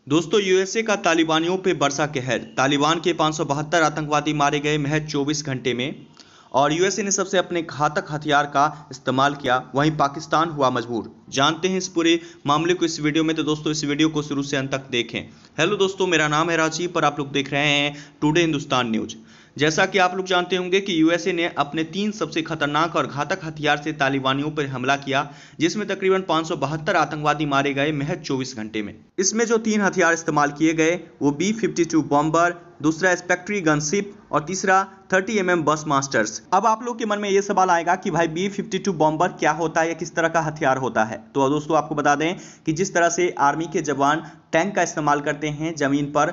दोस्तों, यूएसए का तालिबानियों पे बरसा कहर। तालिबान के 572 आतंकवादी मारे गए महज 24 घंटे में। और यूएसए ने सबसे अपने घातक हथियार का इस्तेमाल किया, वहीं पाकिस्तान हुआ मजबूर। जानते हैं इस पूरे मामले को इस वीडियो में। तो दोस्तों, इस वीडियो को शुरू से अंत तक देखें। हेलो दोस्तों, मेरा नाम है राजीव और आप लोग देख रहे हैं टुडे हिंदुस्तान न्यूज। जैसा कि आप लोग जानते होंगे कि यूएसए ने अपने 3 सबसे खतरनाक और घातक हथियार से तालिबानियों पर हमला किया, जिसमें तकरीबन 572 आतंकवादी मारे गए महज 24 घंटे में। इसमें जो 3 हथियार इस्तेमाल किए गए वो B-52 बॉम्बर, दूसरा स्पेक्ट्री गनशिप और तीसरा 30mm बस मास्टर्स। अब आप लोग के मन में ये सवाल आएगा कि भाई B-52 बॉम्बर क्या होता है या किस तरह का हथियार होता है। तो दोस्तों, आपको बता दें कि जिस तरह से आर्मी के जवान टैंक का इस्तेमाल करते हैं जमीन पर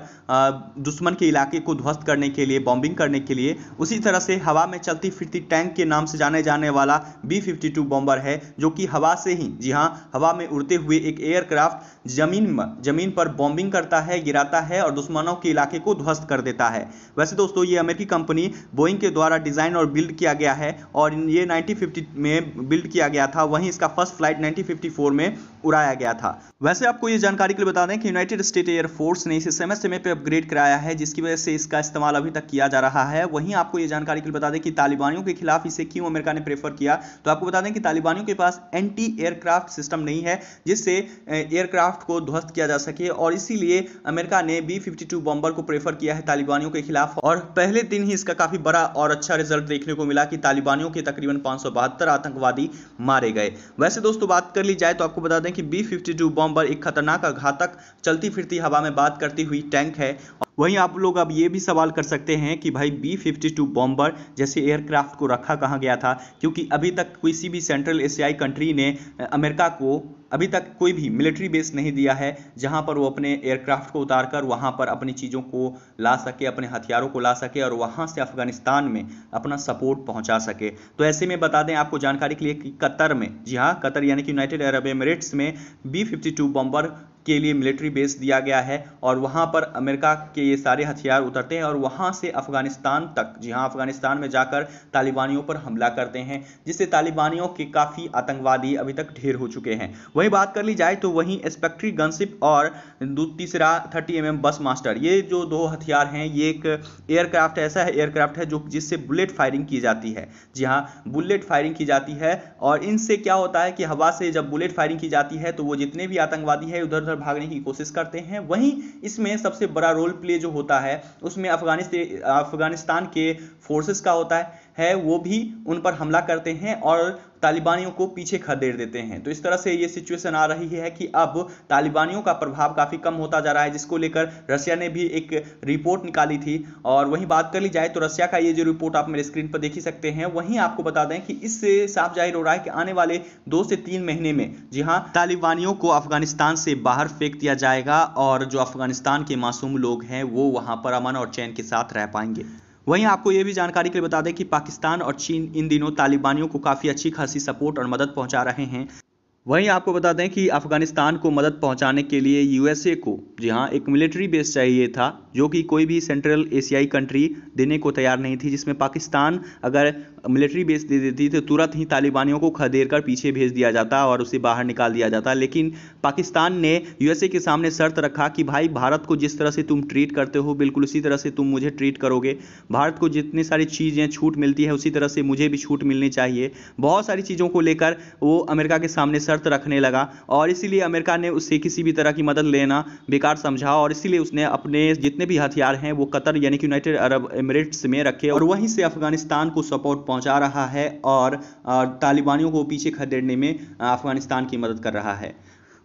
दुश्मन के इलाके को ध्वस्त करने के लिए, बॉम्बिंग करने के लिए, उसी तरह से हवा में चलती फिरती टैंक के नाम से जाने जाने वाला B-52 बॉम्बर है, जो कि हवा से ही, जी हाँ, हवा में उड़ते हुए एक एयरक्राफ्ट जमीन पर बॉम्बिंग करता है, गिराता है और दुश्मनों के इलाके को ध्वस्त कर देता है। वैसे दोस्तों, ये अमेरिकी कंपनी बोइंग के द्वारा डिजाइन और बिल्ड किया गया है और ये 1950 में बिल्ड किया गया था। वहीं इसका फर्स्ट फ्लाइट 1954 में उड़ाया गया था। वैसे आपको ये जानकारी के लिए बता दें कि यूनाइटेड स्टेट एयरफोर्स ने इसे समय समय पर अपग्रेड कराया है, जिसकी वजह से इसका इस्तेमाल अभी तक किया जा रहा है। वहीं आपको ये जानकारी के लिए बता दें कि तालिबानियों के खिलाफ इसे क्यों अमेरिका ने प्रेफर किया। तो आपको बता दें कि तालिबानियों के पास एंटी एयरक्राफ्ट सिस्टम नहीं है जिससे एयरक्राफ्ट को ध्वस्त किया जा सके, और इसीलिए अमेरिका ने B-52 बॉम्बर को प्रेफर किया है तालिबानियों के खिलाफ। और पहले दिन ही इसका काफी बड़ा और अच्छा रिजल्ट देखने को मिला कि तालिबानियों के तकरीबन 572 आतंकवादी मारे गए। वैसे दोस्तों, बात कर ली जाए तो आपको बता दें कि B-52 बॉम्बर एक खतरनाक और घातक चलती फिरती हवा में बात करती हुई टैंक है। वहीं आप लोग अब ये भी सवाल कर सकते हैं कि भाई B-52 बॉम्बर जैसे एयरक्राफ्ट को रखा कहाँ गया था, क्योंकि अभी तक किसी भी सेंट्रल एशियाई कंट्री ने अमेरिका को अभी तक कोई भी मिलिट्री बेस नहीं दिया है जहां पर वो अपने एयरक्राफ्ट को उतारकर वहां पर अपनी चीज़ों को ला सके, अपने हथियारों को ला सके और वहां से अफगानिस्तान में अपना सपोर्ट पहुंचा सके। तो ऐसे में बता दें आपको जानकारी के लिए कि कतर में, जी हाँ, कतर यानी कि यूनाइटेड अरब एमिरेट्स में B-52 बॉम्बर के लिए मिलिट्री बेस दिया गया है और वहां पर अमेरिका के ये सारे हथियार उतरते हैं और वहां से अफगानिस्तान तक, जी हां, अफगानिस्तान में जाकर तालिबानियों पर हमला करते हैं, जिससे तालिबानियों के काफ़ी आतंकवादी अभी तक ढेर हो चुके हैं। वहीं बात कर ली जाए तो वहीं स्पेक्ट्री गनशिप और तीसरा 30mm बस मास्टर, ये जो 2 हथियार हैं, ये एक एयरक्राफ्ट ऐसा है, एयरक्राफ्ट है जो जिससे बुलेट फायरिंग की जाती है। जी हाँ, बुलेट फायरिंग की जाती है और इनसे क्या होता है कि हवा से जब बुलेट फायरिंग की जाती है तो वो जितने भी आतंकवादी है उधर भागने की कोशिश करते हैं। वहीं इसमें सबसे बड़ा रोल प्ले जो होता है उसमें अफगानिस्तान के फोर्सेस का होता है, वो भी उन पर हमला करते हैं और तालिबानियों को पीछे खदेड़ देते हैं। तो इस तरह से ये सिचुएशन आ रही है कि अब तालिबानियों का प्रभाव काफ़ी कम होता जा रहा है, जिसको लेकर रशिया ने भी एक रिपोर्ट निकाली थी। और वहीं बात कर ली जाए तो रशिया का ये जो रिपोर्ट आप मेरे स्क्रीन पर देख ही सकते हैं। वहीं आपको बता दें कि इससे साफ जाहिर हो रहा है कि आने वाले 2 से 3 महीने में, जी हाँ, तालिबानियों को अफगानिस्तान से बाहर फेंक दिया जाएगा और जो अफगानिस्तान के मासूम लोग हैं वो वहां पर अमन और चैन के साथ रह पाएंगे। वहीं आपको यह भी जानकारी के लिए बता दें कि पाकिस्तान और चीन इन दिनों तालिबानियों को काफ़ी अच्छी खासी सपोर्ट और मदद पहुंचा रहे हैं। वहीं आपको बता दें कि अफगानिस्तान को मदद पहुंचाने के लिए यूएसए को, जी हाँ, एक मिलिट्री बेस चाहिए था जो कि कोई भी सेंट्रल एशियाई कंट्री देने को तैयार नहीं थी, जिसमें पाकिस्तान अगर मिलिट्री बेस दे देती तो तुरंत ही तालिबानियों को खदेड़ कर पीछे भेज दिया जाता और उसे बाहर निकाल दिया जाता। लेकिन पाकिस्तान ने यूएसए के सामने शर्त रखा कि भाई, भारत को जिस तरह से तुम ट्रीट करते हो बिल्कुल उसी तरह से तुम मुझे ट्रीट करोगे। भारत को जितनी सारी चीज़ें छूट मिलती है उसी तरह से मुझे भी छूट मिलनी चाहिए। बहुत सारी चीज़ों को लेकर वो अमेरिका के सामने शर्त रखने लगा और इसीलिए अमेरिका ने उससे किसी भी तरह की मदद लेना बेकार समझा और इसीलिए उसने अपने जितने भी हथियार हैं वो कतर यानी कि यूनाइटेड अरब एमिरेट्स में रखे और वहीं से अफगानिस्तान को सपोर्ट पहुंचा रहा है और तालिबानियों को पीछे खदेड़ने में अफगानिस्तान की मदद कर रहा है।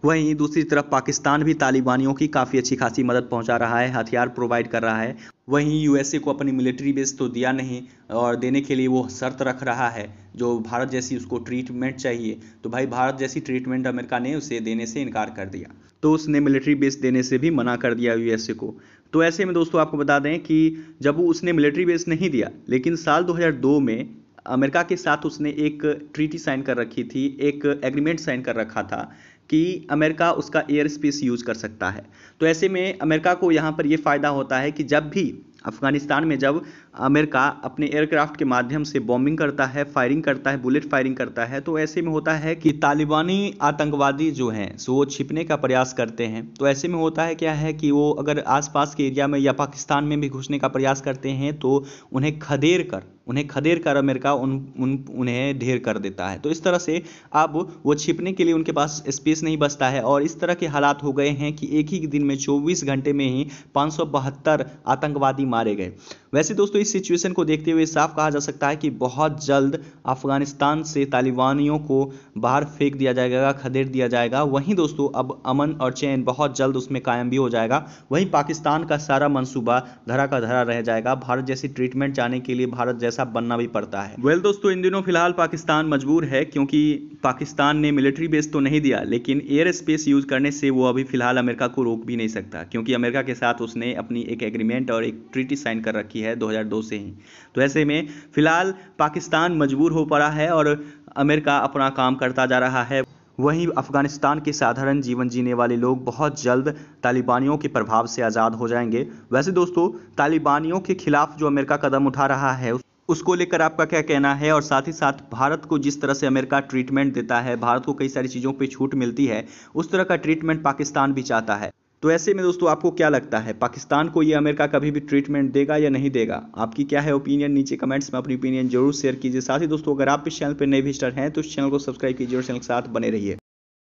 वहीं दूसरी तरफ पाकिस्तान भी तालिबानियों की काफ़ी अच्छी खासी मदद पहुंचा रहा है, हथियार प्रोवाइड कर रहा है। वहीं यूएसए को अपनी मिलिट्री बेस तो दिया नहीं और देने के लिए वो शर्त रख रहा है, जो भारत जैसी उसको ट्रीटमेंट चाहिए। तो भाई, भारत जैसी ट्रीटमेंट अमेरिका ने उसे देने से इनकार कर दिया, तो उसने मिलिट्री बेस देने से भी मना कर दिया यूएसए को। तो ऐसे में दोस्तों, आपको बता दें कि जब वो उसने मिलिट्री बेस नहीं दिया, लेकिन साल 2002 में अमेरिका के साथ उसने एक ट्रीटी साइन कर रखी थी, एक एग्रीमेंट साइन कर रखा था कि अमेरिका उसका एयर स्पेस यूज कर सकता है। तो ऐसे में अमेरिका को यहाँ पर यह फ़ायदा होता है कि जब भी अफगानिस्तान में जब अमेरिका अपने एयरक्राफ्ट के माध्यम से बॉम्बिंग करता है, फायरिंग करता है, बुलेट फायरिंग करता है, तो ऐसे में होता है कि तालिबानी आतंकवादी जो हैं सो वो छिपने का प्रयास करते हैं। तो ऐसे में होता है क्या है कि वो अगर आसपास के एरिया में या पाकिस्तान में भी घुसने का प्रयास करते हैं तो उन्हें खदेड़ कर अमेरिका उन्हें ढेर कर देता है। तो इस तरह से अब वो छिपने के लिए उनके पास स्पेस नहीं बचता है और इस तरह के हालात हो गए हैं कि एक ही दिन में 24 घंटे में ही 572 आतंकवादी मारे गए। वैसे दोस्तों इस सिचुएशन को देखते हुए साफ कहा जा सकता है कि बहुत जल्द अफगानिस्तान से तालिबानियों को बाहर फेंक दिया जाएगा, खदेड़ दिया जाएगा। वहीं दोस्तों अब अमन और चैन बहुत जल्द उसमें कायम भी हो जाएगा। वहीं पाकिस्तान का सारा मंसूबा धरा का धरा रह जाएगा। भारत जैसी ट्रीटमेंट जाने के लिए भारत जैसा बनना भी पड़ता है। दोस्तों इन दिनों फिलहाल पाकिस्तान मजबूर है, क्योंकि पाकिस्तान ने मिलिट्री बेस तो नहीं दिया लेकिन एयर स्पेस यूज करने से वो अभी फिलहाल अमेरिका को रोक भी नहीं सकता, क्योंकि अमेरिका के साथ उसने अपनी एक एग्रीमेंट और एक ट्रीटी साइन कर रखी है 2002 से ही। तो ऐसे में फिलहाल पाकिस्तान मजबूर हो पड़ा है और अमेरिका अपना काम करता जा रहा है। वहीं अफगानिस्तान के साधारण जीवन जीने वाले लोग बहुत जल्द तालिबानियों के प्रभाव से आज़ाद हो जाएंगे। वैसे दोस्तों तालिबानियों के खिलाफ जो अमेरिका कदम उठा रहा है उसको लेकर आपका क्या कहना है, और साथ ही साथ भारत को जिस तरह से अमेरिका ट्रीटमेंट देता है, भारत को कई सारी चीज़ों पे छूट मिलती है, उस तरह का ट्रीटमेंट पाकिस्तान भी चाहता है। तो ऐसे में दोस्तों आपको क्या लगता है, पाकिस्तान को ये अमेरिका कभी भी ट्रीटमेंट देगा या नहीं देगा? आपकी क्या है ओपिनियन? नीचे कमेंट्स में अपनी ओपिनियन जरूर शेयर कीजिए। साथ ही दोस्तों अगर आप इस चैनल पर नए विजिटर हैं तो इस चैनल को सब्सक्राइब कीजिए और चैनल के साथ बने रहिए।